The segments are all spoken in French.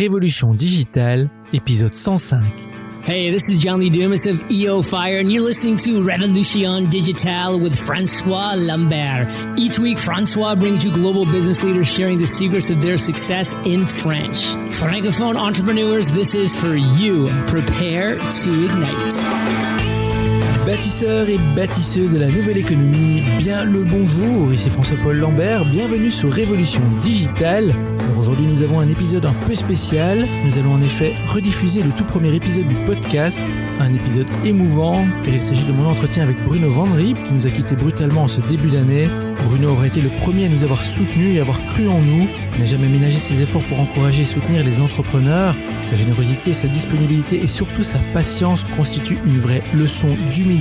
Révolution digitale, épisode 105. Hey, this is John Lee Dumas of EO Fire, and you're listening to Revolution Digital with Francois Lambert. Each week, Francois brings you global business leaders sharing the secrets of their success in French. Francophone entrepreneurs, this is for you. Prepare to ignite. Bâtisseurs et bâtisseux de la nouvelle économie, bien le bonjour, ici François-Paul Lambert, bienvenue sur Révolution Digitale. Alors aujourd'hui nous avons un épisode un peu spécial, nous allons en effet rediffuser le tout premier épisode du podcast, un épisode émouvant, car il s'agit de mon entretien avec Bruno Van Riep qui nous a quittés brutalement en ce début d'année. Bruno aurait été le premier à nous avoir soutenus et avoir cru en nous, il n'a jamais ménagé ses efforts pour encourager et soutenir les entrepreneurs. Sa générosité, sa disponibilité et surtout sa patience constituent une vraie leçon d'humilité.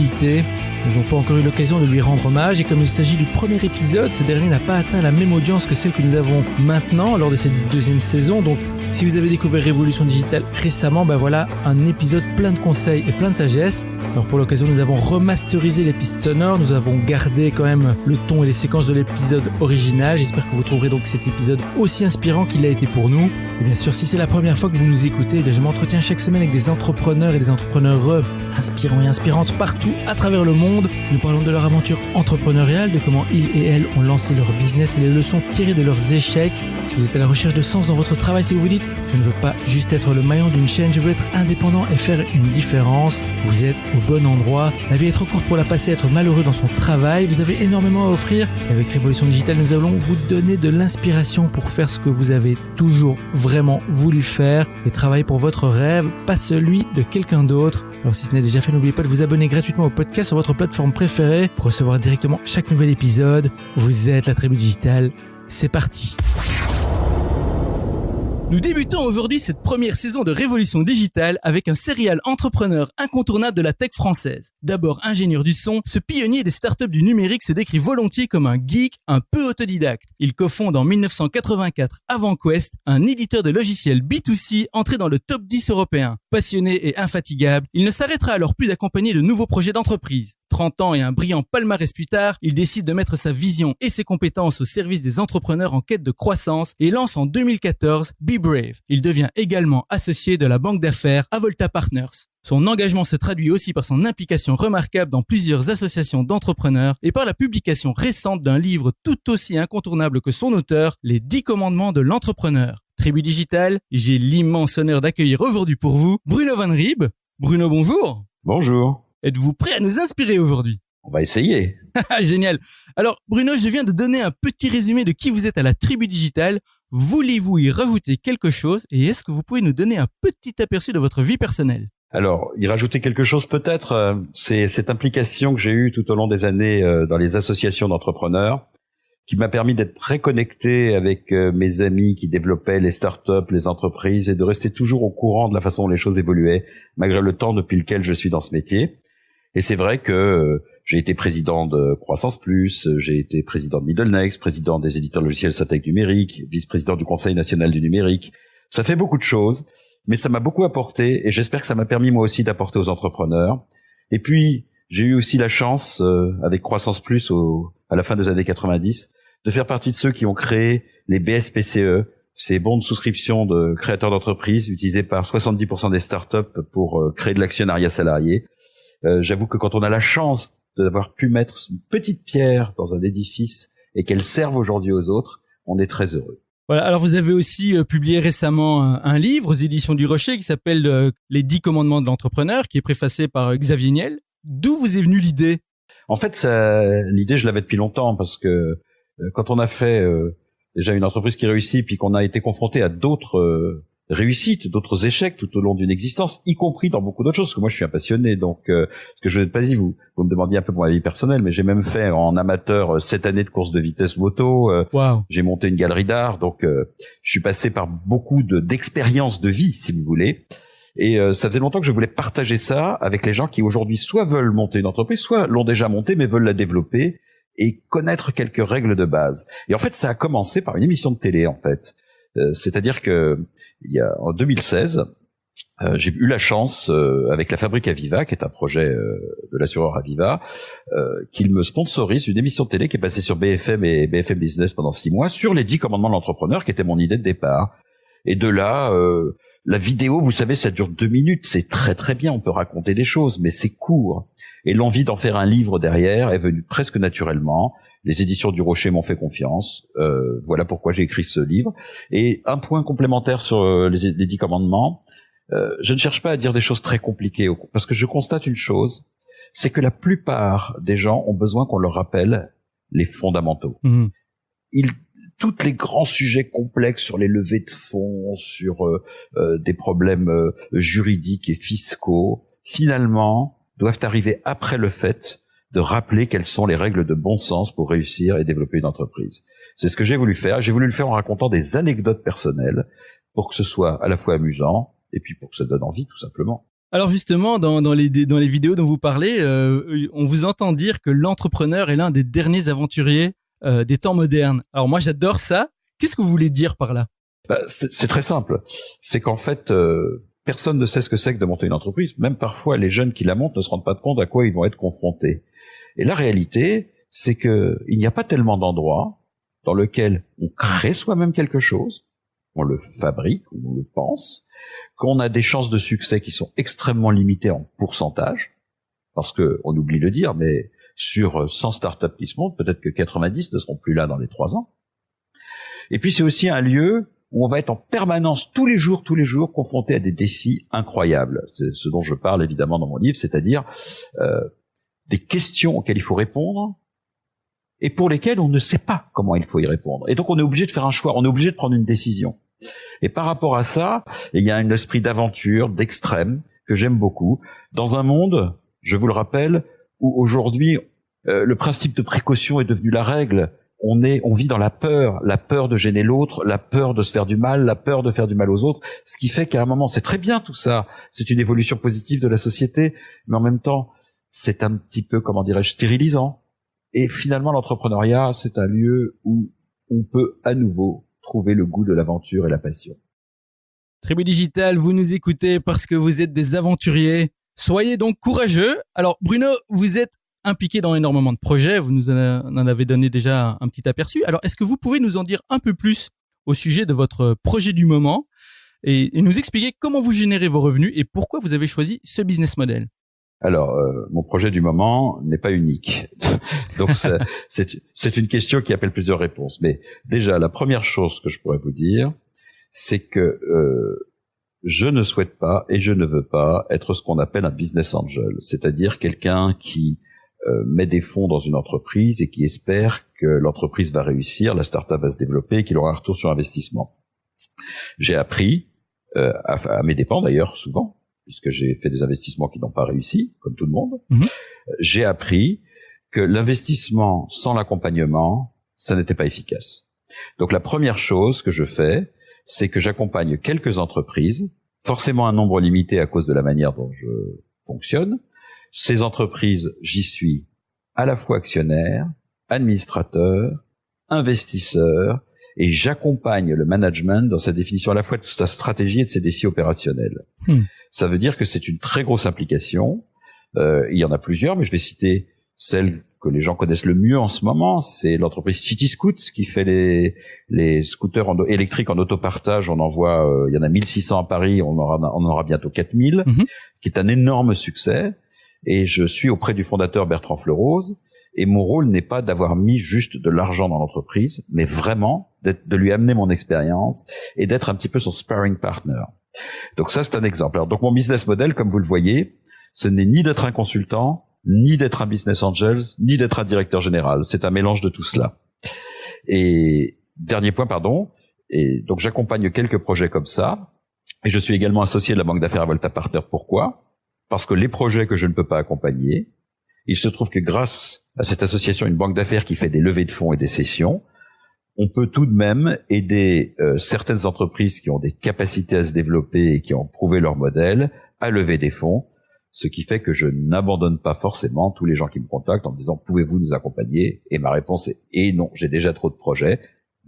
Nous n'avons pas encore eu l'occasion de lui rendre hommage et comme il s'agit du premier épisode, ce dernier n'a pas atteint la même audience que celle que nous avons maintenant lors de cette deuxième saison. Donc si vous avez découvert Révolution Digitale récemment, voilà un épisode plein de conseils et plein de sagesse. Alors pour l'occasion, nous avons remasterisé les pistes sonores, nous avons gardé quand même le ton et les séquences de l'épisode original. J'espère que vous trouverez donc cet épisode aussi inspirant qu'il a été pour nous. Et bien sûr, si c'est la première fois que vous nous écoutez, je m'entretiens chaque semaine avec des entrepreneurs et des entrepreneurs inspirants et inspirantes partout à travers le monde. Nous parlons de leur aventure entrepreneuriale, de comment ils et elles ont lancé leur business et les leçons tirées de leurs échecs. Si vous êtes à la recherche de sens dans votre travail, si vous vous dites « Je ne veux pas juste être le maillon d'une chaîne, je veux être indépendant et faire une différence », vous êtes au bon endroit. La vie est trop courte pour la passer à être malheureux dans son travail. Vous avez énormément à offrir. Et avec Révolution Digitale, nous allons vous donner de l'inspiration pour faire ce que vous avez toujours vraiment voulu faire et travailler pour votre rêve, pas celui de quelqu'un d'autre. Alors si ce n'est déjà fait, n'oubliez pas de vous abonner gratuitement au podcast sur votre plateforme préférée pour recevoir directement chaque nouvel épisode. Vous êtes la tribu digitale. C'est parti. Nous débutons aujourd'hui cette première saison de Révolution Digitale avec un serial entrepreneur incontournable de la tech française. D'abord ingénieur du son, ce pionnier des startups du numérique se décrit volontiers comme un geek un peu autodidacte. Il cofonde en 1984 AvantQuest, un éditeur de logiciels B2C entré dans le top 10 européen. Passionné et infatigable, il ne s'arrêtera alors plus d'accompagner de nouveaux projets d'entreprise. 30 ans et un brillant palmarès plus tard, il décide de mettre sa vision et ses compétences au service des entrepreneurs en quête de croissance et lance en 2014 Be Brave. Il devient également associé de la banque d'affaires Avolta Partners. Son engagement se traduit aussi par son implication remarquable dans plusieurs associations d'entrepreneurs et par la publication récente d'un livre tout aussi incontournable que son auteur, Les 10 commandements de l'entrepreneur. Tribu Digitale, j'ai l'immense honneur d'accueillir aujourd'hui pour vous Bruno Van Riep. Bruno, bonjour. Bonjour. Êtes-vous prêt à nous inspirer aujourd'hui? On va essayer. Génial. Alors, Bruno, je viens de donner un petit résumé de qui vous êtes à la Tribu Digitale. Voulez-vous y rajouter quelque chose et est-ce que vous pouvez nous donner un petit aperçu de votre vie personnelle? Alors, y rajouter quelque chose peut-être, c'est cette implication que j'ai eue tout au long des années dans les associations d'entrepreneurs qui m'a permis d'être très connecté avec mes amis qui développaient les startups, les entreprises et de rester toujours au courant de la façon dont les choses évoluaient malgré le temps depuis lequel je suis dans ce métier. Et c'est vrai que j'ai été président de Croissance Plus, j'ai été président de Middle Next, président des éditeurs logiciels Satec Numérique, vice-président du Conseil national du numérique. Ça fait beaucoup de choses, mais ça m'a beaucoup apporté et j'espère que ça m'a permis moi aussi d'apporter aux entrepreneurs. Et puis, j'ai eu aussi la chance, avec Croissance Plus à la fin des années 90, de faire partie de ceux qui ont créé les BSPCE, ces bons de souscription de créateurs d'entreprises utilisés par 70% des startups pour créer de l'actionnariat salarié. J'avoue que quand on a la chance d'avoir pu mettre une petite pierre dans un édifice et qu'elle serve aujourd'hui aux autres, on est très heureux. Voilà. Alors vous avez aussi publié récemment un livre aux éditions du Rocher qui s'appelle Les 10 commandements de l'entrepreneur, qui est préfacé par Xavier Niel. D'où vous est venue l'idée? En fait, l'idée, je l'avais depuis longtemps parce que quand on a fait déjà une entreprise qui réussit puis qu'on a été confronté à d'autres réussites, d'autres échecs tout au long d'une existence, y compris dans beaucoup d'autres choses, parce que moi je suis un passionné, donc ce que je n'ai pas dit, vous me demandiez un peu pour ma vie personnelle, mais j'ai même fait en amateur 7 années de course de vitesse moto, Wow. J'ai monté une galerie d'art, donc je suis passé par beaucoup d'expériences de vie, si vous voulez, et ça faisait longtemps que je voulais partager ça avec les gens qui aujourd'hui soit veulent monter une entreprise, soit l'ont déjà montée mais veulent la développer et connaître quelques règles de base. Et en fait, ça a commencé par une émission de télé, en fait. C'est-à-dire que en 2016, j'ai eu la chance, avec la Fabrique Aviva, qui est un projet de l'assureur Aviva, qu'il me sponsorise une émission de télé qui est passée sur BFM et BFM Business pendant 6 mois sur les 10 commandements de l'entrepreneur, qui était mon idée de départ. Et de là, la vidéo, vous savez, ça dure 2 minutes, c'est très très bien, on peut raconter des choses, mais c'est court. Et l'envie d'en faire un livre derrière est venue presque naturellement. Les éditions du Rocher m'ont fait confiance. Voilà pourquoi j'ai écrit ce livre. Et un point complémentaire sur les 10 commandements, je ne cherche pas à dire des choses très compliquées, parce que je constate une chose, c'est que la plupart des gens ont besoin qu'on leur rappelle les fondamentaux. Tous les grands sujets complexes sur les levées de fonds, sur des problèmes juridiques et fiscaux, finalement, doivent arriver après le fait de rappeler quelles sont les règles de bon sens pour réussir et développer une entreprise. C'est ce que j'ai voulu faire. J'ai voulu le faire en racontant des anecdotes personnelles pour que ce soit à la fois amusant et puis pour que ça donne envie, tout simplement. Alors justement, dans les vidéos dont vous parlez, on vous entend dire que l'entrepreneur est l'un des derniers aventuriers des temps modernes. Alors moi, j'adore ça. Qu'est-ce que vous voulez dire par là ? C'est très simple. C'est qu'en fait, personne ne sait ce que c'est que de monter une entreprise. Même parfois, les jeunes qui la montent ne se rendent pas compte à quoi ils vont être confrontés. Et la réalité, c'est que il n'y a pas tellement d'endroits dans lesquels on crée soi-même quelque chose, on le fabrique, on le pense, qu'on a des chances de succès qui sont extrêmement limitées en pourcentage, parce que on oublie de le dire, mais sur 100 startups qui se montent, peut-être que 90 ne seront plus là dans les 3 ans. Et puis c'est aussi un lieu où on va être en permanence, tous les jours, confronté à des défis incroyables. C'est ce dont je parle évidemment dans mon livre, c'est-à-dire des questions auxquelles il faut répondre et pour lesquelles on ne sait pas comment il faut y répondre. Et donc on est obligé de faire un choix, on est obligé de prendre une décision. Et par rapport à ça, il y a un esprit d'aventure, d'extrême, que j'aime beaucoup, dans un monde, je vous le rappelle, où aujourd'hui, le principe de précaution est devenu la règle. On vit dans la peur de gêner l'autre, la peur de se faire du mal, la peur de faire du mal aux autres, ce qui fait qu'à un moment, c'est très bien tout ça, c'est une évolution positive de la société, mais en même temps, c'est un petit peu, comment dirais-je, stérilisant. Et finalement, l'entrepreneuriat, c'est un lieu où on peut à nouveau trouver le goût de l'aventure et la passion. Tribu Digital, vous nous écoutez parce que vous êtes des aventuriers. Soyez donc courageux. Alors Bruno, vous êtes impliqué dans énormément de projets, vous nous en avez donné déjà un petit aperçu. Alors est-ce que vous pouvez nous en dire un peu plus au sujet de votre projet du moment et nous expliquer comment vous générez vos revenus et pourquoi vous avez choisi ce business model ? Alors, mon projet du moment n'est pas unique. Donc, c'est une question qui appelle plusieurs réponses. Mais déjà, la première chose que je pourrais vous dire, c'est que je ne souhaite pas et je ne veux pas être ce qu'on appelle un business angel, c'est-à-dire quelqu'un qui met des fonds dans une entreprise et qui espère que l'entreprise va réussir, la start-up va se développer et qu'il aura un retour sur investissement. J'ai appris, à mes dépens d'ailleurs souvent, puisque j'ai fait des investissements qui n'ont pas réussi, comme tout le monde, j'ai appris que l'investissement sans l'accompagnement, ça n'était pas efficace. Donc la première chose que je fais, c'est que j'accompagne quelques entreprises, forcément un nombre limité à cause de la manière dont je fonctionne. Ces entreprises, j'y suis à la fois actionnaire, administrateur, investisseur, et j'accompagne le management dans sa définition à la fois de sa stratégie et de ses défis opérationnels. Ça veut dire que c'est une très grosse implication. Il y en a plusieurs, mais je vais citer celle que les gens connaissent le mieux en ce moment. C'est l'entreprise CityScoot qui fait les scooters électriques en autopartage. On en voit, il y en a 1600 à Paris, on en aura bientôt 4000, qui est un énorme succès. Et je suis auprès du fondateur Bertrand Fleurose. Et mon rôle n'est pas d'avoir mis juste de l'argent dans l'entreprise, mais vraiment de lui amener mon expérience et d'être un petit peu son sparring partner. Donc ça, c'est un exemple. Alors, donc mon business model, comme vous le voyez, ce n'est ni d'être un consultant, ni d'être un business angel, ni d'être un directeur général. C'est un mélange de tout cela. Et dernier point, et donc j'accompagne quelques projets comme ça. Et je suis également associé de la banque d'affaires Avolta Partners. Pourquoi ? Parce que les projets que je ne peux pas accompagner, il se trouve que grâce à cette association, une banque d'affaires qui fait des levées de fonds et des cessions, on peut tout de même aider certaines entreprises qui ont des capacités à se développer et qui ont prouvé leur modèle à lever des fonds, ce qui fait que je n'abandonne pas forcément tous les gens qui me contactent en me disant « Pouvez-vous nous accompagner ?» Et ma réponse est « Et non, j'ai déjà trop de projets,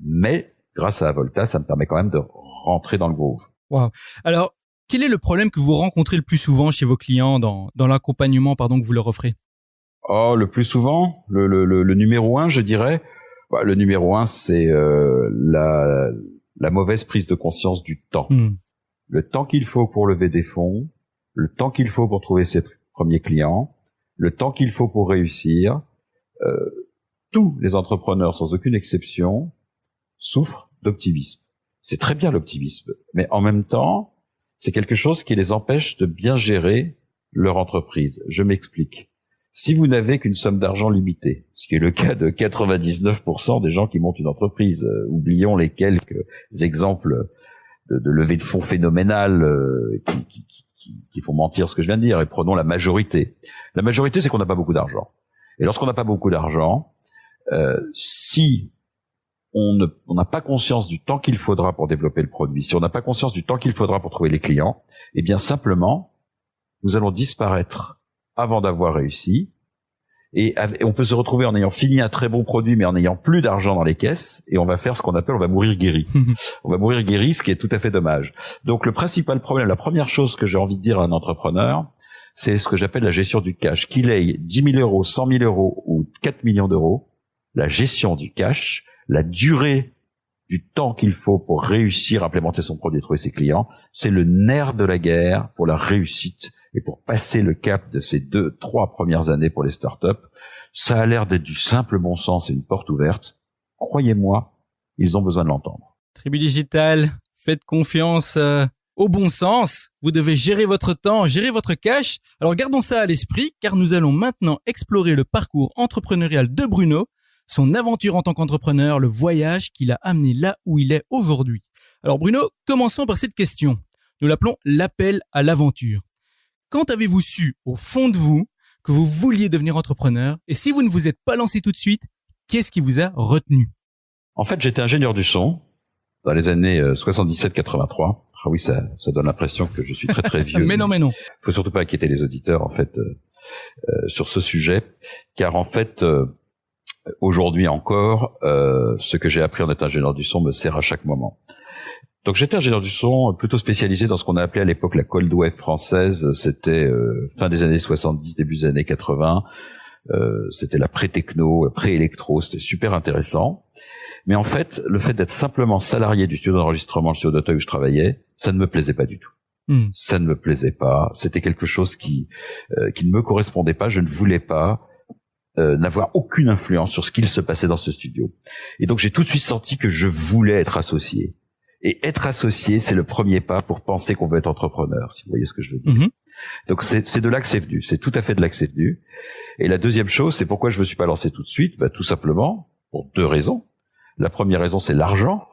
mais grâce à Avolta, ça me permet quand même de rentrer dans le groove. » Wow. Alors, quel est le problème que vous rencontrez le plus souvent chez vos clients dans l'accompagnement que vous leur offrez ? Oh, le plus souvent, le numéro 1, je dirais. Le numéro 1, c'est la mauvaise prise de conscience du temps. Le temps qu'il faut pour lever des fonds, le temps qu'il faut pour trouver ses premiers clients, le temps qu'il faut pour réussir. Tous les entrepreneurs, sans aucune exception, souffrent d'optimisme. C'est très bien l'optimisme, mais en même temps, c'est quelque chose qui les empêche de bien gérer leur entreprise. Je m'explique. Si vous n'avez qu'une somme d'argent limitée, ce qui est le cas de 99% des gens qui montent une entreprise, oublions les quelques exemples de levée de fonds phénoménales qui font mentir ce que je viens de dire, et prenons la majorité. La majorité, c'est qu'on n'a pas beaucoup d'argent. Et lorsqu'on n'a pas beaucoup d'argent, si on n'a pas conscience du temps qu'il faudra pour développer le produit, si on n'a pas conscience du temps qu'il faudra pour trouver les clients, eh bien simplement, nous allons disparaître avant d'avoir réussi, et on peut se retrouver en ayant fini un très bon produit, mais en n'ayant plus d'argent dans les caisses, et on va faire ce qu'on appelle, on va mourir guéri. On va mourir guéri, ce qui est tout à fait dommage. Donc le principal problème, la première chose que j'ai envie de dire à un entrepreneur, c'est ce que j'appelle la gestion du cash. Qu'il ait 10 000 euros, 100 000 euros ou 4 millions d'euros, la gestion du cash, la durée du temps qu'il faut pour réussir à implémenter son produit et trouver ses clients, c'est le nerf de la guerre pour la réussite et pour passer le cap de ces 2-3 premières années pour les startups. Ça a l'air d'être du simple bon sens et une porte ouverte. Croyez-moi, ils ont besoin de l'entendre. Tribu Digital, faites confiance au bon sens. Vous devez gérer votre temps, gérer votre cash. Alors gardons ça à l'esprit, car nous allons maintenant explorer le parcours entrepreneurial de Bruno, son aventure en tant qu'entrepreneur, le voyage qui l'a amené là où il est aujourd'hui. Alors Bruno, commençons par cette question. Nous l'appelons l'appel à l'aventure. Quand avez-vous su, au fond de vous, que vous vouliez devenir entrepreneur? Et si vous ne vous êtes pas lancé tout de suite, qu'est-ce qui vous a retenu? En fait, j'étais ingénieur du son dans les années 77-83. Ah oui, ça donne l'impression que je suis très très vieux. mais non. Faut surtout pas inquiéter les auditeurs, en fait, sur ce sujet. Car en fait, aujourd'hui encore, ce que j'ai appris en étant ingénieur du son me sert à chaque moment. Donc j'étais ingénieur du son plutôt spécialisé dans ce qu'on a appelé à l'époque la cold wave française. C'était fin des années 70, début des années 80. C'était la pré-techno, pré-électro. C'était super intéressant. Mais en fait, le fait d'être simplement salarié du studio d'enregistrement, le studio d'Auteuil où je travaillais, ça ne me plaisait pas du tout. Ça ne me plaisait pas. C'était quelque chose qui ne me correspondait pas. Je ne voulais pas n'avoir aucune influence sur ce qu'il se passait dans ce studio. Et donc j'ai tout de suite senti que je voulais être associé. Et être associé, c'est le premier pas pour penser qu'on veut être entrepreneur, si vous voyez ce que je veux dire. Donc c'est de là que c'est venu. C'est tout à fait de là que c'est venu. Et la deuxième chose, c'est pourquoi je me suis pas lancé tout de suite. Tout simplement pour 2 raisons. La première raison, c'est l'argent.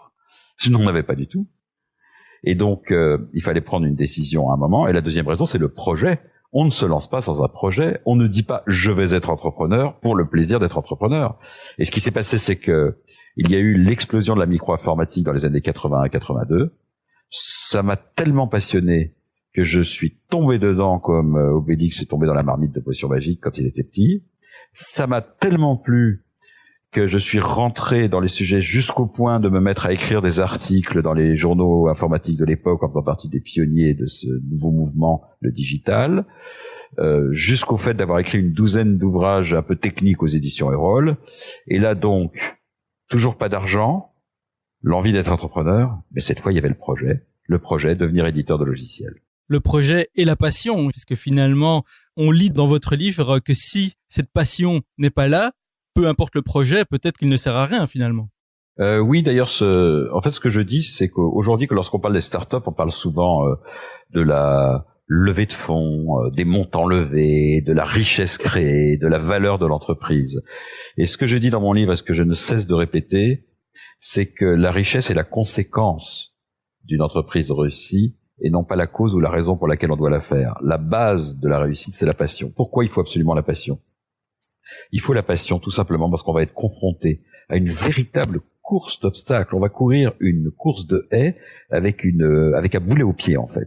Je n'en avais pas du tout. Et donc il fallait prendre une décision à un moment. Et la deuxième raison, c'est le projet. On ne se lance pas sans un projet. On ne dit pas « je vais être entrepreneur » pour le plaisir d'être entrepreneur. Et ce qui s'est passé, c'est que il y a eu l'explosion de la micro-informatique dans les années 81-82. Ça m'a tellement passionné que je suis tombé dedans comme Obélix est tombé dans la marmite de potions magiques quand il était petit. Ça m'a tellement plu que je suis rentré dans les sujets jusqu'au point de me mettre à écrire des articles dans les journaux informatiques de l'époque en faisant partie des pionniers de ce nouveau mouvement, le digital, jusqu'au fait d'avoir écrit une 12aine d'ouvrages un peu techniques aux éditions Erol. Et là donc, toujours pas d'argent, l'envie d'être entrepreneur, mais cette fois il y avait le projet, devenir éditeur de logiciels. Le projet et la passion, puisque finalement, on lit dans votre livre que si cette passion n'est pas là, peu importe le projet, peut-être qu'il ne sert à rien finalement. Oui, d'ailleurs, en fait, ce que je dis, c'est qu'aujourd'hui, que lorsqu'on parle des startups, on parle souvent de la levée de fonds, des montants levés, de la richesse créée, de la valeur de l'entreprise. Et ce que je dis dans mon livre, et ce que je ne cesse de répéter, c'est que la richesse est la conséquence d'une entreprise réussie et non pas la cause ou la raison pour laquelle on doit la faire. La base de la réussite, c'est la passion. Pourquoi il faut absolument la passion ? Il faut la passion tout simplement parce qu'on va être confronté à une véritable course d'obstacles. On va courir une course de haies avec un boulet au pied en fait.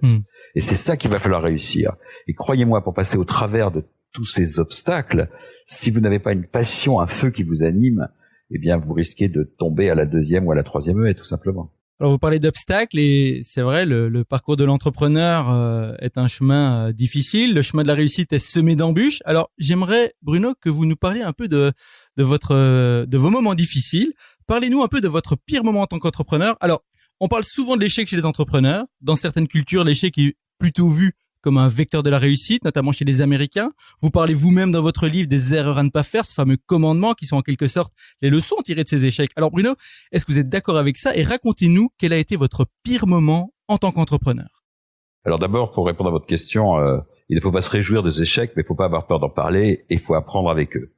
Et c'est ça qu'il va falloir réussir. Et croyez-moi, pour passer au travers de tous ces obstacles, si vous n'avez pas une passion, un feu qui vous anime, eh bien vous risquez de tomber à la 2e ou à la 3e haie tout simplement. Alors vous parlez d'obstacles et c'est vrai, le parcours de l'entrepreneur est un chemin difficile. Le chemin de la réussite est semé d'embûches. Alors j'aimerais, Bruno, que vous nous parliez un peu de vos moments difficiles. Parlez-nous un peu de votre pire moment en tant qu'entrepreneur. Alors On parle souvent de l'échec chez les entrepreneurs. Dans certaines cultures, l'échec est plutôt vu comme un vecteur de la réussite, notamment chez les Américains. Vous parlez vous-même dans votre livre des erreurs à ne pas faire, ce fameux commandement qui sont en quelque sorte les leçons tirées de ces échecs. Alors Bruno, est-ce que vous êtes d'accord avec ça? Et racontez-nous quel a été votre pire moment en tant qu'entrepreneur. Alors d'abord, pour répondre à votre question, il ne faut pas se réjouir des échecs, mais il ne faut pas avoir peur d'en parler et il faut apprendre avec eux.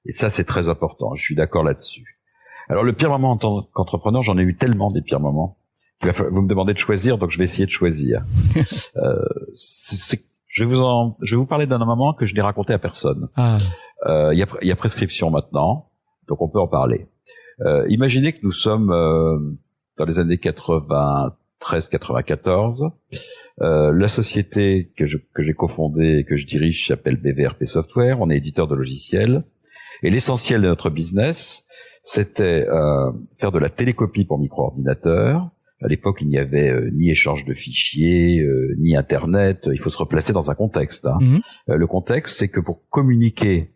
Et ça, c'est très important. Je suis d'accord là-dessus. Alors le pire moment en tant qu'entrepreneur, j'en ai eu tellement des pires moments. Vous me demandez de choisir, donc je vais essayer de choisir. Je vais vous parler d'un moment que je n'ai raconté à personne. Il y a prescription maintenant, donc on peut en parler. Imaginez que nous sommes dans les années 93-94. La société que j'ai cofondée et que je dirige s'appelle BVRP Software. On est éditeur de logiciels. Et l'essentiel de notre business, c'était faire de la télécopie pour micro-ordinateurs. À l'époque, il n'y avait ni échange de fichiers, ni Internet. Il faut se replacer dans un contexte. Le contexte, c'est que pour communiquer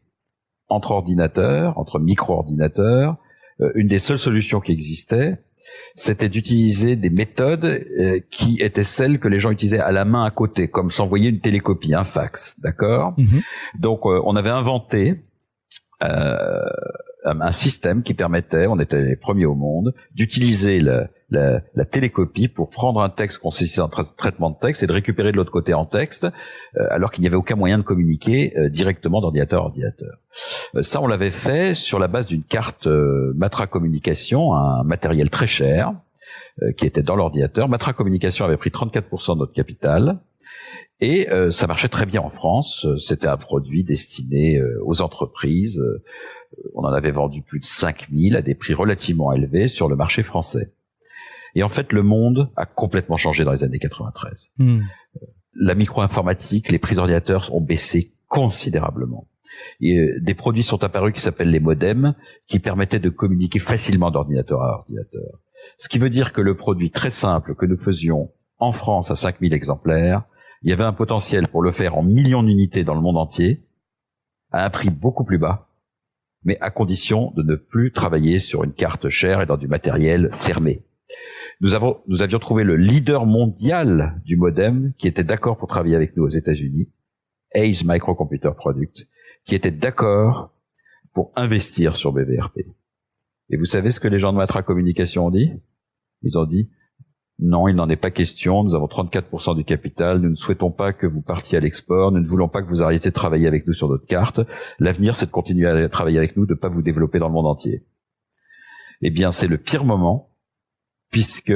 entre ordinateurs, entre micro-ordinateurs, une des seules solutions qui existait, c'était d'utiliser des méthodes qui étaient celles que les gens utilisaient à la main à côté, comme s'envoyer une télécopie, un fax, d'accord ? Donc, on avait inventé un système qui permettait, on était les premiers au monde, d'utiliser la télécopie pour prendre un texte consistant en traitement de texte et de récupérer de l'autre côté en texte, alors qu'il n'y avait aucun moyen de communiquer directement d'ordinateur à ordinateur. Ça, on l'avait fait sur la base d'une carte Matra Communication, un matériel très cher qui était dans l'ordinateur. Matra Communication avait pris 34% de notre capital. Et ça marchait très bien en France. C'était un produit destiné aux entreprises. On en avait vendu plus de 5000 à des prix relativement élevés sur le marché français. Et en fait, le monde a complètement changé dans les années 93. La micro-informatique, les prix d'ordinateurs ont baissé considérablement. Et des produits sont apparus qui s'appellent les modems, qui permettaient de communiquer facilement d'ordinateur à ordinateur. Ce qui veut dire que le produit très simple que nous faisions en France à 5000 exemplaires, il y avait un potentiel pour le faire en millions d'unités dans le monde entier, à un prix beaucoup plus bas, mais à condition de ne plus travailler sur une carte chère et dans du matériel fermé. Nous avions trouvé le leader mondial du modem qui était d'accord pour travailler avec nous aux États-Unis, Hayes Microcomputer Product, qui était d'accord pour investir sur BVRP. Et vous savez ce que les gens de Matra Communication ont dit ? Ils ont dit: non, il n'en est pas question, nous avons 34% du capital, nous ne souhaitons pas que vous partiez à l'export, nous ne voulons pas que vous arrêtiez de travailler avec nous sur notre carte. L'avenir, c'est de continuer à travailler avec nous, de ne pas vous développer dans le monde entier. Eh bien, c'est le pire moment, puisque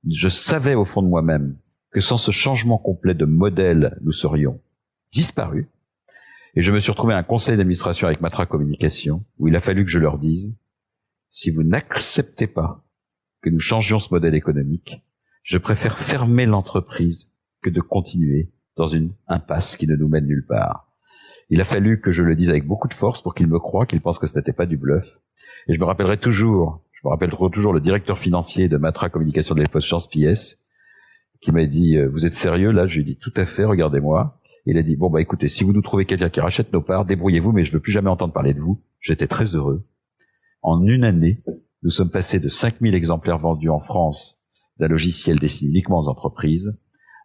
je savais au fond de moi-même que sans ce changement complet de modèle, nous serions disparus. Et je me suis retrouvé à un conseil d'administration avec Matra Communication, où il a fallu que je leur dise: si vous n'acceptez pas que nous changions ce modèle économique, je préfère fermer l'entreprise que de continuer dans une impasse qui ne nous mène nulle part. Il a fallu que je le dise avec beaucoup de force pour qu'il me croie, qu'il pense que ce n'était pas du bluff. Et je me rappellerai toujours le directeur financier de Matra Communication de l'époque, Chance Piès, qui m'a dit: vous êtes sérieux là? Je lui ai dit: tout à fait, regardez-moi. Il a dit: bon bah écoutez, si vous nous trouvez quelqu'un qui rachète nos parts, débrouillez-vous, mais je veux plus jamais entendre parler de vous. J'étais très heureux. En une année, nous sommes passés de 5000 exemplaires vendus en France d'un logiciel destiné uniquement aux entreprises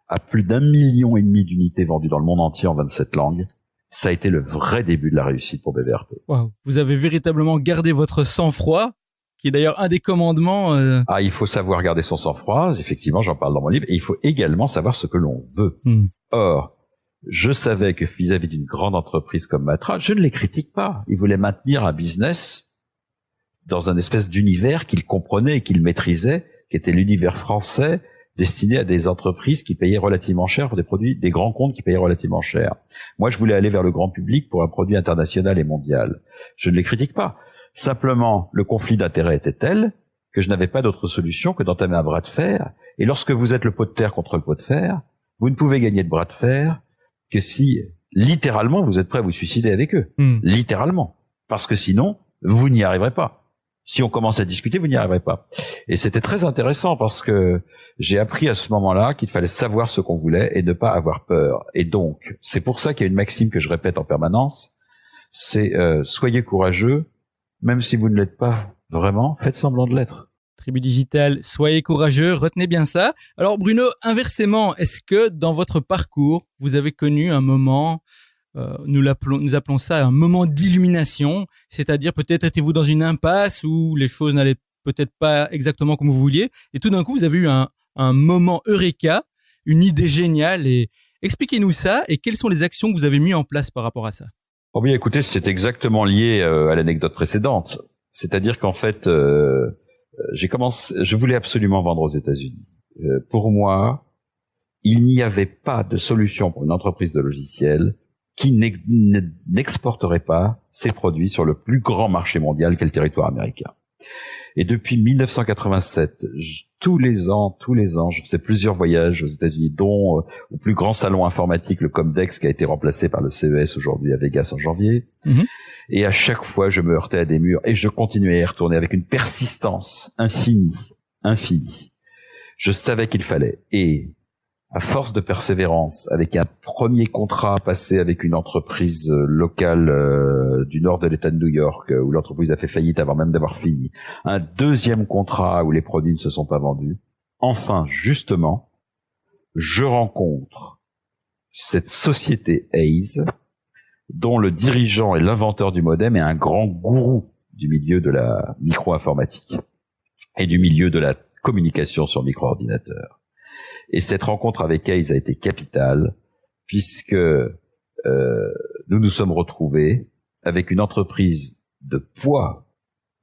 à plus d'1,5 million d'unités vendues dans le monde entier en 27 langues. Ça a été le vrai début de la réussite pour BVRP. Wow. Vous avez véritablement gardé votre sang-froid, qui est d'ailleurs un des commandements. Ah, il faut savoir garder son sang-froid. Effectivement, j'en parle dans mon livre. Et il faut également savoir ce que l'on veut. Or, je savais que vis-à-vis d'une grande entreprise comme Matra, je ne les critique pas. Ils voulaient maintenir un business dans un espèce d'univers qu'ils comprenaient et qu'ils maîtrisaient, qui était l'univers français destiné à des entreprises qui payaient relativement cher pour des produits, des grands comptes qui payaient relativement cher. Moi, je voulais aller vers le grand public pour un produit international et mondial. Je ne les critique pas. Simplement, le conflit d'intérêts était tel que je n'avais pas d'autre solution que d'entamer un bras de fer. Et lorsque vous êtes le pot de terre contre le pot de fer, vous ne pouvez gagner de bras de fer que si, littéralement, vous êtes prêt à vous suicider avec eux. Littéralement. Parce que sinon, vous n'y arriverez pas. Si on commence à discuter, vous n'y arriverez pas. Et c'était très intéressant parce que j'ai appris à ce moment-là qu'il fallait savoir ce qu'on voulait et ne pas avoir peur. Et donc, c'est pour ça qu'il y a une maxime que je répète en permanence, c'est soyez courageux, même si vous ne l'êtes pas vraiment, faites semblant de l'être. Tribu Digital, soyez courageux, retenez bien ça. Alors Bruno, inversement, est-ce que dans votre parcours, vous avez connu un moment, nous appelons ça un moment d'illumination, c'est-à-dire peut-être étiez-vous dans une impasse où les choses n'allaient peut-être pas exactement comme vous vouliez, et tout d'un coup vous avez eu un moment eureka, une idée géniale, et expliquez-nous ça, et quelles sont les actions que vous avez mises en place par rapport à ça? Oh bien, écoutez, c'est exactement lié à l'anecdote précédente. C'est-à-dire qu'en fait, je voulais absolument vendre aux États-Unis. Pour moi, il n'y avait pas de solution pour une entreprise de logiciels qui n'exporterait pas ses produits sur le plus grand marché mondial qu'est le territoire américain. Et depuis 1987, tous les ans, je faisais plusieurs voyages aux États-Unis, dont au plus grand salon informatique, le Comdex, qui a été remplacé par le CES aujourd'hui à Vegas en janvier. Mmh. Et à chaque fois, je me heurtais à des murs et je continuais à y retourner avec une persistance infinie. Je savais qu'il fallait. Et à force de persévérance, avec un premier contrat passé avec une entreprise locale du nord de l'État de New York, où l'entreprise a fait faillite avant même d'avoir fini, un deuxième contrat où les produits ne se sont pas vendus, enfin, justement, je rencontre cette société Hayes, dont le dirigeant et l'inventeur du modem est un grand gourou du milieu de la micro-informatique et du milieu de la communication sur micro-ordinateur. Et cette rencontre avec Hayes a été capitale, puisque nous nous sommes retrouvés avec une entreprise de poids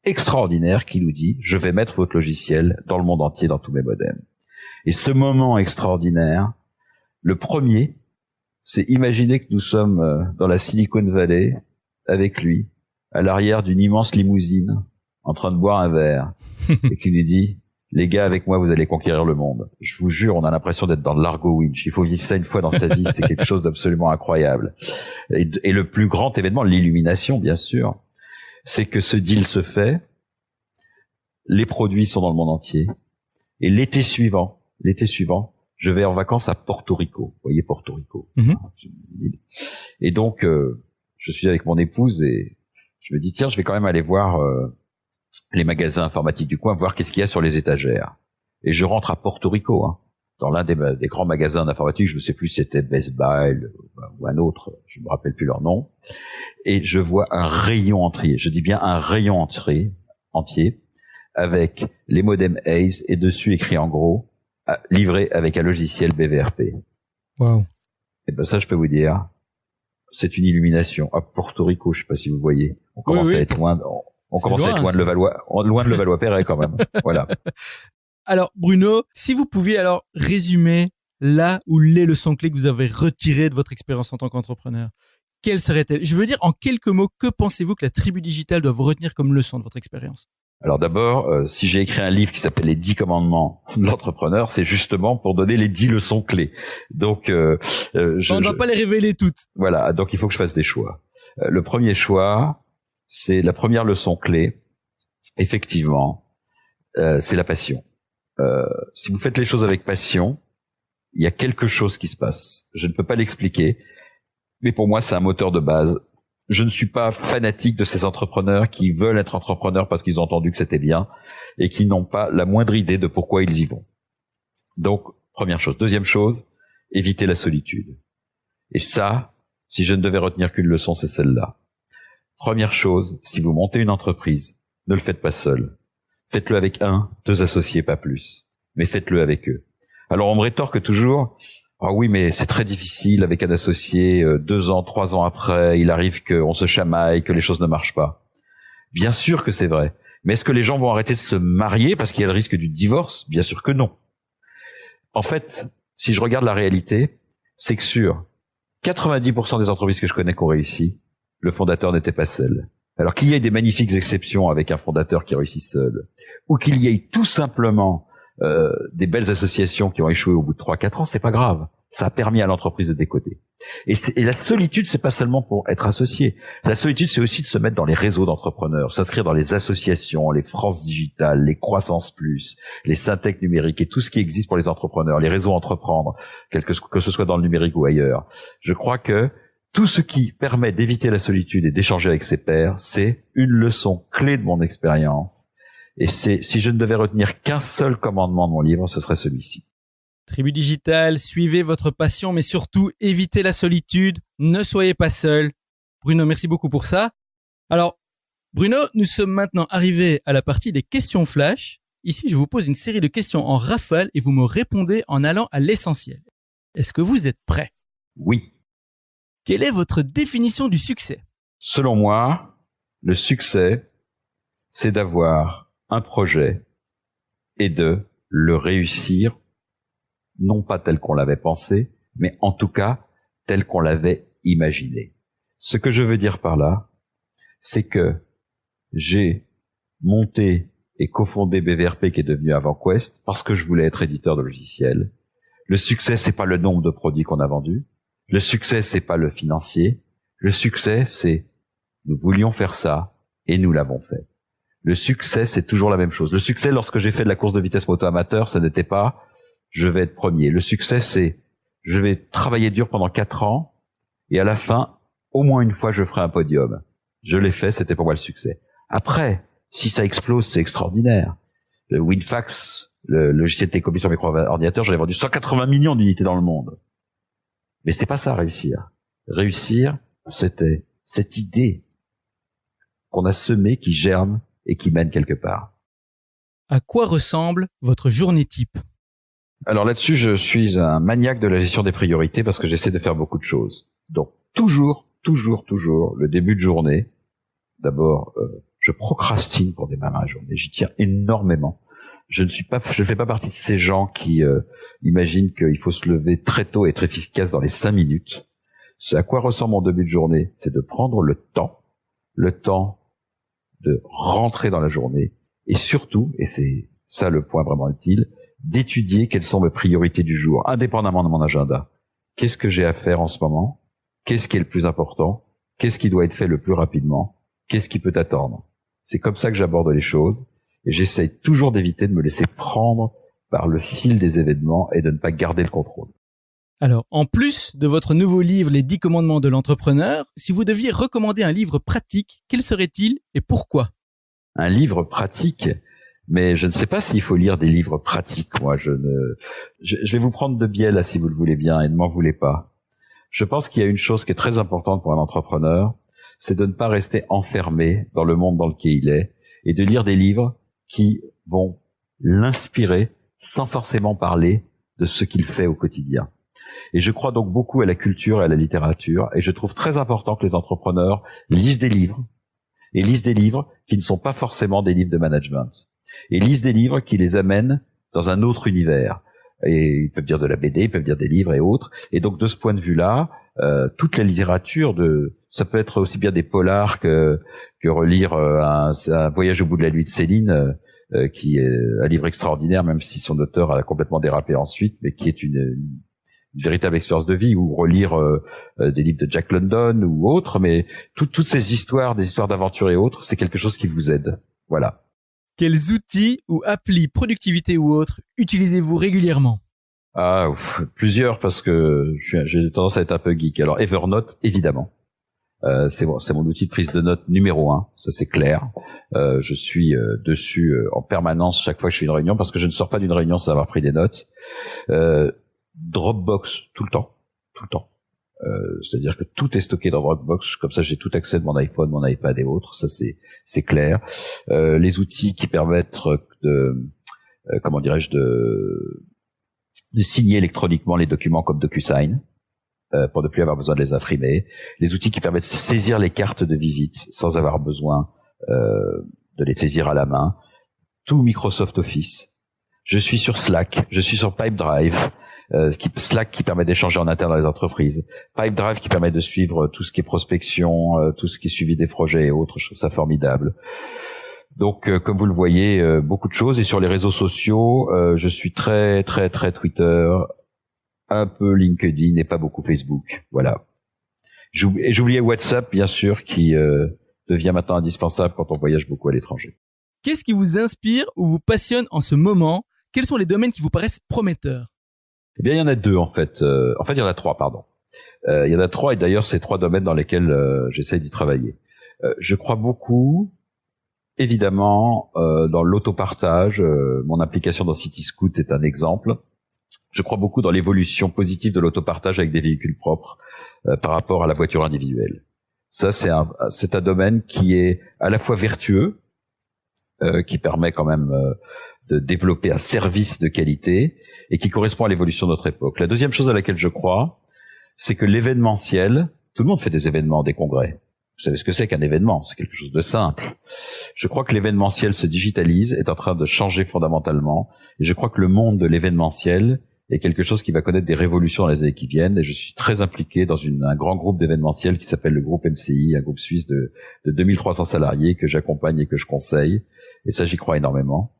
extraordinaire qui nous dit « Je vais mettre votre logiciel dans le monde entier, dans tous mes modems ». Et ce moment extraordinaire, le premier, c'est imaginer que nous sommes dans la Silicon Valley avec lui, à l'arrière d'une immense limousine, en train de boire un verre, et qui nous dit « Les gars, avec moi, vous allez conquérir le monde. » Je vous jure, on a l'impression d'être dans le Largo Winch. Il faut vivre ça une fois dans sa vie. C'est quelque chose d'absolument incroyable. Et le plus grand événement, l'illumination, bien sûr, c'est que ce deal se fait. Les produits sont dans le monde entier. Et l'été suivant, je vais en vacances à Porto Rico. Vous voyez, Porto Rico. Mm-hmm. Et donc, je suis avec mon épouse et je me dis, tiens, je vais quand même aller voir les magasins informatiques du coin, voir qu'est-ce qu'il y a sur les étagères. Et je rentre à Porto Rico, dans l'un des grands magasins d'informatique, je ne sais plus si c'était Best Buy ou un autre, je ne me rappelle plus leur nom, et je vois un rayon entier, je dis bien un rayon entier, avec les modems Hayes et dessus écrit en gros, livré avec un logiciel BVRP. Wow. Et ben ça, je peux vous dire, c'est une illumination. À Porto Rico, je ne sais pas si vous voyez, on commence à être loin. On commence à être loin de Levallois-Perret quand même. Voilà. Alors Bruno, si vous pouviez alors résumer là ou les leçons clés que vous avez retirées de votre expérience en tant qu'entrepreneur, quelles seraient-elles? Je veux dire, en quelques mots, que pensez-vous que la tribu digitale doit vous retenir comme leçon de votre expérience? Alors d'abord, si j'ai écrit un livre qui s'appelle Les 10 commandements de l'entrepreneur, c'est justement pour donner les 10 leçons clés. Donc, on ne va pas les révéler toutes. Voilà, donc il faut que je fasse des choix. Le premier choix, c'est la première leçon clé. Effectivement, c'est la passion. Si vous faites les choses avec passion, il y a quelque chose qui se passe. Je ne peux pas l'expliquer, mais pour moi, c'est un moteur de base. Je ne suis pas fanatique de ces entrepreneurs qui veulent être entrepreneurs parce qu'ils ont entendu que c'était bien et qui n'ont pas la moindre idée de pourquoi ils y vont. Donc, première chose. Deuxième chose, éviter la solitude. Et ça, si je ne devais retenir qu'une leçon, c'est celle-là. Première chose, si vous montez une entreprise, ne le faites pas seul. Faites-le avec 1, 2 associés, pas plus. Mais faites-le avec eux. Alors on me rétorque toujours, ah oui, mais c'est très difficile avec un associé, 2 ans, 3 ans après, il arrive qu'on se chamaille, que les choses ne marchent pas. Bien sûr que c'est vrai. Mais est-ce que les gens vont arrêter de se marier parce qu'il y a le risque du divorce? Bien sûr que non. En fait, si je regarde la réalité, c'est que sur 90% des entreprises que je connais qui ont réussi, le fondateur n'était pas seul. Alors qu'il y ait des magnifiques exceptions avec un fondateur qui réussit seul, ou qu'il y ait tout simplement des belles associations qui ont échoué au bout de 3-4 ans, c'est pas grave. Ça a permis à l'entreprise de décoder. Et la solitude, c'est pas seulement pour être associé. La solitude, c'est aussi de se mettre dans les réseaux d'entrepreneurs, s'inscrire dans les associations, les France Digitales, les Croissance Plus, les Syntec numériques et tout ce qui existe pour les entrepreneurs, les réseaux entreprendre, que ce soit dans le numérique ou ailleurs. Je crois que tout ce qui permet d'éviter la solitude et d'échanger avec ses pairs, c'est une leçon clé de mon expérience. Et si je ne devais retenir qu'un seul commandement de mon livre, ce serait celui-ci. Tribu Digital, suivez votre passion, mais surtout évitez la solitude, ne soyez pas seul. Bruno, merci beaucoup pour ça. Alors, Bruno, nous sommes maintenant arrivés à la partie des questions flash. Ici, je vous pose une série de questions en rafale et vous me répondez en allant à l'essentiel. Est-ce que vous êtes prêts ? Oui. Quelle est votre définition du succès ? Selon moi, le succès, c'est d'avoir un projet et de le réussir, non pas tel qu'on l'avait pensé, mais en tout cas tel qu'on l'avait imaginé. Ce que je veux dire par là, c'est que j'ai monté et cofondé BVRP qui est devenu AvantQuest parce que je voulais être éditeur de logiciels. Le succès, c'est pas le nombre de produits qu'on a vendus. Le succès, c'est pas le financier. Le succès, c'est nous voulions faire ça et nous l'avons fait. Le succès, c'est toujours la même chose. Le succès, lorsque j'ai fait de la course de vitesse moto amateur, ça n'était pas je vais être premier. Le succès, c'est je vais travailler dur pendant 4 ans et à la fin, au moins une fois, je ferai un podium. Je l'ai fait, c'était pour moi le succès. Après, si ça explose, c'est extraordinaire. Le Winfax, le logiciel de télécommunication sur micro-ordinateur, j'en ai vendu 180 millions d'unités dans le monde. Mais c'est pas ça, réussir. Réussir, c'était cette idée qu'on a semée, qui germe et qui mène quelque part. À quoi ressemble votre journée type ? Alors là-dessus, je suis un maniaque de la gestion des priorités parce que j'essaie de faire beaucoup de choses. Donc, toujours, le début de journée, d'abord, je procrastine pour démarrer ma journée. J'y tiens énormément. Je fais pas partie de ces gens qui imaginent qu'il faut se lever très tôt et être efficace dans les 5 minutes. C'est à quoi ressemble mon début de journée, c'est de prendre le temps de rentrer dans la journée et surtout, et c'est ça le point vraiment utile, d'étudier quelles sont mes priorités du jour, indépendamment de mon agenda. Qu'est-ce que j'ai à faire en ce moment ? Qu'est-ce qui est le plus important ? Qu'est-ce qui doit être fait le plus rapidement ? Qu'est-ce qui peut attendre ? C'est comme ça que j'aborde les choses et j'essaye toujours d'éviter de me laisser prendre par le fil des événements et de ne pas garder le contrôle. Alors, en plus de votre nouveau livre, Les 10 commandements de l'entrepreneur, si vous deviez recommander un livre pratique, quel serait-il et pourquoi ? Un livre pratique ? Mais je ne sais pas s'il faut lire des livres pratiques. Moi, je vais vous prendre de biais là, si vous le voulez bien, et ne m'en voulez pas. Je pense qu'il y a une chose qui est très importante pour un entrepreneur, c'est de ne pas rester enfermé dans le monde dans lequel il est, et de lire des livres qui vont l'inspirer sans forcément parler de ce qu'il fait au quotidien. Et je crois donc beaucoup à la culture et à la littérature, et je trouve très important que les entrepreneurs lisent des livres, et lisent des livres qui ne sont pas forcément des livres de management, et lisent des livres qui les amènent dans un autre univers. Et ils peuvent dire de la BD, ils peuvent dire des livres et autres. Et donc de ce point de vue-là, toute la littérature, ça peut être aussi bien des polars que relire un voyage au bout de la nuit de Céline, qui est un livre extraordinaire, même si son auteur a complètement dérapé ensuite, mais qui est une véritable expérience de vie, ou relire des livres de Jack London ou autres. Mais toutes ces histoires, des histoires d'aventure et autres, c'est quelque chose qui vous aide. Voilà. Quels outils ou applis productivité ou autres utilisez-vous régulièrement ? Plusieurs, parce que j'ai tendance à être un peu geek. Alors Evernote, évidemment. C'est mon outil de prise de notes numéro 1, ça c'est clair. Je suis dessus en permanence chaque fois que je fais une réunion, parce que je ne sors pas d'une réunion sans avoir pris des notes. Dropbox, tout le temps. C'est-à-dire que tout est stocké dans Dropbox, comme ça j'ai tout accès de mon iPhone, mon iPad et autres, ça c'est clair. Les outils qui permettent de signer électroniquement les documents comme DocuSign, pour ne plus avoir besoin de les imprimer. Les outils qui permettent de saisir les cartes de visite sans avoir besoin de les saisir à la main. Tout Microsoft Office. Je suis sur Slack, je suis sur Pipedrive. Slack qui permet d'échanger en interne dans les entreprises, Pipedrive qui permet de suivre tout ce qui est prospection, tout ce qui est suivi des projets et autres. Je trouve ça formidable. Donc, comme vous le voyez, beaucoup de choses. Et sur les réseaux sociaux, je suis très Twitter, un peu LinkedIn et pas beaucoup Facebook. Voilà. J'oubliais WhatsApp, bien sûr, qui devient maintenant indispensable quand on voyage beaucoup à l'étranger. Qu'est-ce qui vous inspire ou vous passionne en ce moment ? Quels sont les domaines qui vous paraissent prometteurs ? Eh bien, il y en a 2 en fait. Il y en a 3, pardon. Il y en a 3, et d'ailleurs, c'est 3 domaines dans lesquels j'essaie d'y travailler. Je crois beaucoup évidemment dans l'autopartage. Mon implication dans CityScoot est un exemple. Je crois beaucoup dans l'évolution positive de l'autopartage avec des véhicules propres par rapport à la voiture individuelle. Ça, c'est un domaine qui est à la fois vertueux, qui permet quand même de développer un service de qualité et qui correspond à l'évolution de notre époque. La deuxième chose à laquelle je crois, c'est que l'événementiel, tout le monde fait des événements, des congrès. Vous savez ce que c'est qu'un événement? C'est quelque chose de simple. Je crois que l'événementiel se digitalise, est en train de changer fondamentalement, et je crois que le monde de l'événementiel est quelque chose qui va connaître des révolutions dans les années qui viennent, et je suis très impliqué dans un grand groupe d'événementiel qui s'appelle le groupe MCI, un groupe suisse de 2300 salariés que j'accompagne et que je conseille, et ça j'y crois énormément.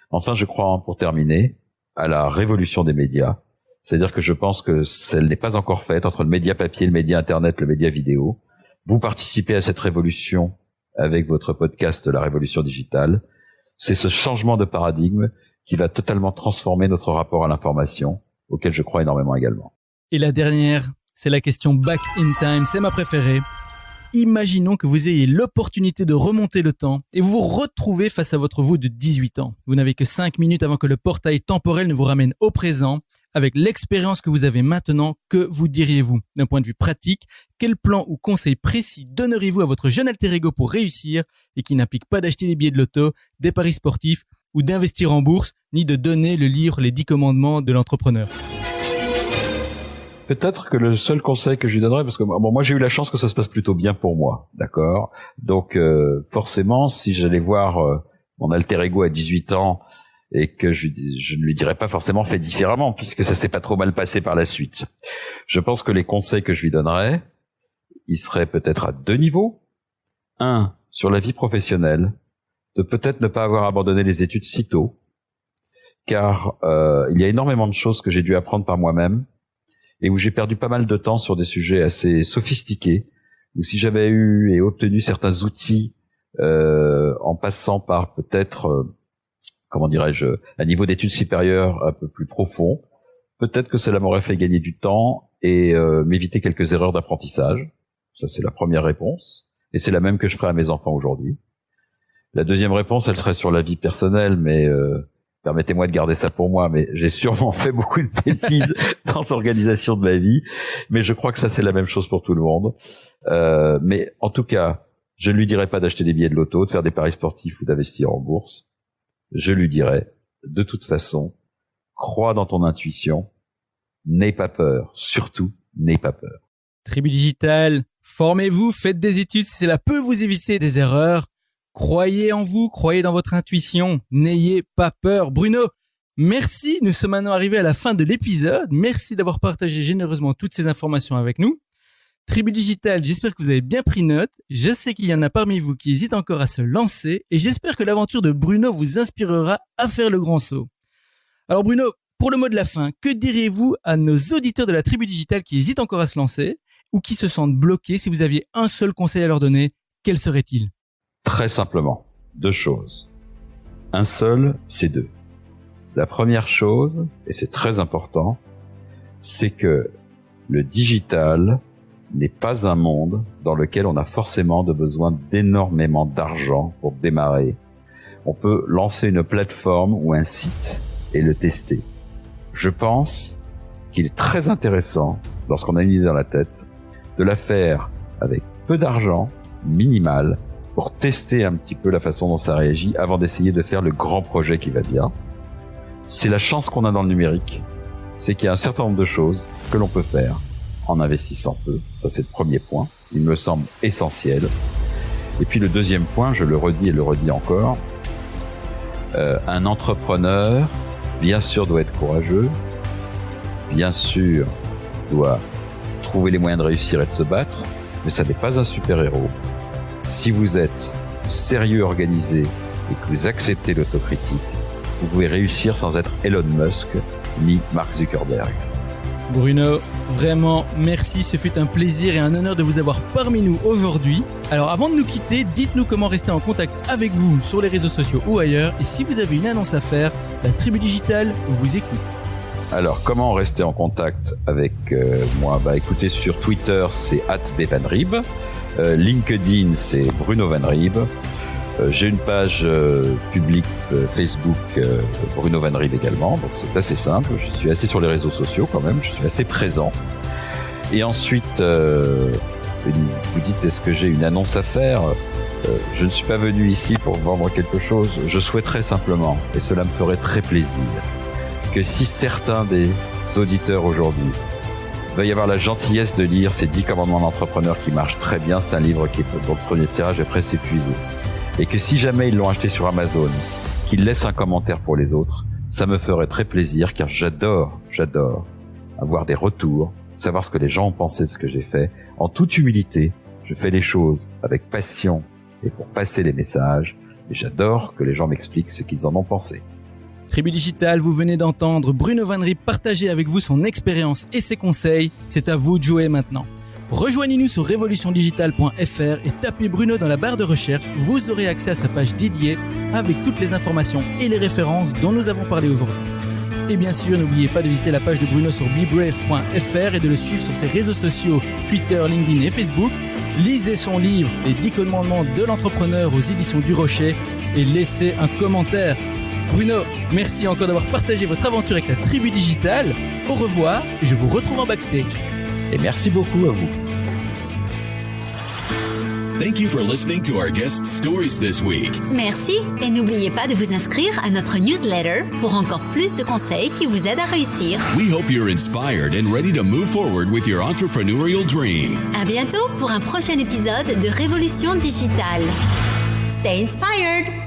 Enfin, je crois, pour terminer, à la révolution des médias, c'est-à-dire que je pense que elle n'est pas encore faite entre le média papier, le média internet, le média vidéo. Vous participez à cette révolution avec votre podcast La Révolution Digitale. C'est ce changement de paradigme qui va totalement transformer notre rapport à l'information, auquel je crois énormément également. Et la dernière, c'est la question back in time, c'est ma préférée. Imaginons que vous ayez l'opportunité de remonter le temps et vous vous retrouvez face à votre vous de 18 ans. Vous n'avez que 5 minutes avant que le portail temporel ne vous ramène au présent. Avec l'expérience que vous avez maintenant, que vous diriez-vous? D'un point de vue pratique, quel plan ou conseil précis donneriez-vous à votre jeune alter ego pour réussir et qui n'implique pas d'acheter des billets de loto, des paris sportifs ou d'investir en bourse, ni de donner le livre Les 10 commandements de l'entrepreneur? Peut-être que le seul conseil que je lui donnerais, parce que moi j'ai eu la chance que ça se passe plutôt bien pour moi, d'accord. Donc forcément, si j'allais voir mon alter ego à 18 ans et que je ne lui dirais pas forcément fait différemment, puisque ça s'est pas trop mal passé par la suite. Je pense que les conseils que je lui donnerais, ils seraient peut-être à 2 niveaux. Un, sur la vie professionnelle, de peut-être ne pas avoir abandonné les études si tôt, car il y a énormément de choses que j'ai dû apprendre par moi-même et où j'ai perdu pas mal de temps sur des sujets assez sophistiqués, où si j'avais eu et obtenu certains outils en passant par peut-être un niveau d'études supérieures un peu plus profond, peut-être que cela m'aurait fait gagner du temps et m'éviter quelques erreurs d'apprentissage. Ça, c'est la première réponse. Et c'est la même que je ferai à mes enfants aujourd'hui. La deuxième réponse, elle serait sur la vie personnelle, mais permettez-moi de garder ça pour moi, mais j'ai sûrement fait beaucoup de bêtises dans l'organisation de ma vie. Mais je crois que ça, c'est la même chose pour tout le monde. Mais en tout cas, je ne lui dirais pas d'acheter des billets de loto, de faire des paris sportifs ou d'investir en bourse. Je lui dirais, de toute façon, crois dans ton intuition, n'aie pas peur, surtout, n'aie pas peur. Tribu Digital, formez-vous, faites des études si cela peut vous éviter des erreurs. Croyez en vous, croyez dans votre intuition, n'ayez pas peur. Bruno, merci, nous sommes maintenant arrivés à la fin de l'épisode. Merci d'avoir partagé généreusement toutes ces informations avec nous. Tribu Digital, j'espère que vous avez bien pris note. Je sais qu'il y en a parmi vous qui hésitent encore à se lancer et j'espère que l'aventure de Bruno vous inspirera à faire le grand saut. Alors Bruno, pour le mot de la fin, que diriez-vous à nos auditeurs de la Tribu Digital qui hésitent encore à se lancer ou qui se sentent bloqués? Si vous aviez un seul conseil à leur donner, quel serait-il? Très simplement, 2 choses. Un seul, c'est 2. La première chose, et c'est très important, c'est que le digital n'est pas un monde dans lequel on a forcément besoin d'énormément d'argent pour démarrer. On peut lancer une plateforme ou un site et le tester. Je pense qu'il est très intéressant, lorsqu'on a une idée dans la tête, de la faire avec peu d'argent, minimal, pour tester un petit peu la façon dont ça réagit avant d'essayer de faire le grand projet qui va bien. C'est la chance qu'on a dans le numérique, c'est qu'il y a un certain nombre de choses que l'on peut faire en investissant peu. Ça, c'est le premier point. Il me semble essentiel. Et puis le deuxième point, je le redis et le redis encore, un entrepreneur, bien sûr, doit être courageux, bien sûr, doit trouver les moyens de réussir et de se battre, mais ça n'est pas un super-héros. Si vous êtes sérieux, organisé et que vous acceptez l'autocritique, vous pouvez réussir sans être Elon Musk ni Mark Zuckerberg. Bruno, vraiment merci, ce fut un plaisir et un honneur de vous avoir parmi nous aujourd'hui. Alors avant de nous quitter, dites-nous comment rester en contact avec vous sur les réseaux sociaux ou ailleurs, et si vous avez une annonce à faire, la Tribu Digital vous écoute. Alors comment rester en contact avec moi? Écoutez, sur Twitter c'est @bvanrib, LinkedIn c'est Bruno Van Rieb, J'ai une page publique Facebook Bruno Van Riep également, donc c'est assez simple. Je suis assez sur les réseaux sociaux quand même, je suis assez présent. Et ensuite, vous dites est-ce que j'ai une annonce à faire ? Je ne suis pas venu ici pour vendre quelque chose. Je souhaiterais simplement, et cela me ferait très plaisir, que si certains des auditeurs aujourd'hui veulent y avoir la gentillesse de lire ces 10 commandements d'entrepreneur qui marchent très bien, c'est un livre dont le premier tirage est presque épuisé. Et que si jamais ils l'ont acheté sur Amazon, qu'ils laissent un commentaire pour les autres, ça me ferait très plaisir car j'adore avoir des retours, savoir ce que les gens ont pensé de ce que j'ai fait. En toute humilité, je fais les choses avec passion et pour passer les messages, et j'adore que les gens m'expliquent ce qu'ils en ont pensé. Tribu Digital, vous venez d'entendre Bruno Van Riep partager avec vous son expérience et ses conseils. C'est à vous de jouer maintenant. Rejoignez-nous sur revolutiondigitale.fr et tapez Bruno dans la barre de recherche. Vous aurez accès à sa page dédiée avec toutes les informations et les références dont nous avons parlé aujourd'hui. Et bien sûr, n'oubliez pas de visiter la page de Bruno sur bebrave.fr et de le suivre sur ses réseaux sociaux, Twitter, LinkedIn et Facebook. Lisez son livre, Les 10 commandements de l'entrepreneur aux éditions du Rocher et laissez un commentaire. Bruno, merci encore d'avoir partagé votre aventure avec la Tribu Digitale. Au revoir, je vous retrouve en backstage. Et merci beaucoup à vous. Thank you for listening to our guest stories this week. Merci et n'oubliez pas de vous inscrire à notre newsletter pour encore plus de conseils qui vous aident à réussir. We hope you're inspired and ready to move forward with your entrepreneurial dream. À bientôt pour un prochain épisode de Révolution Digitale. Stay inspired!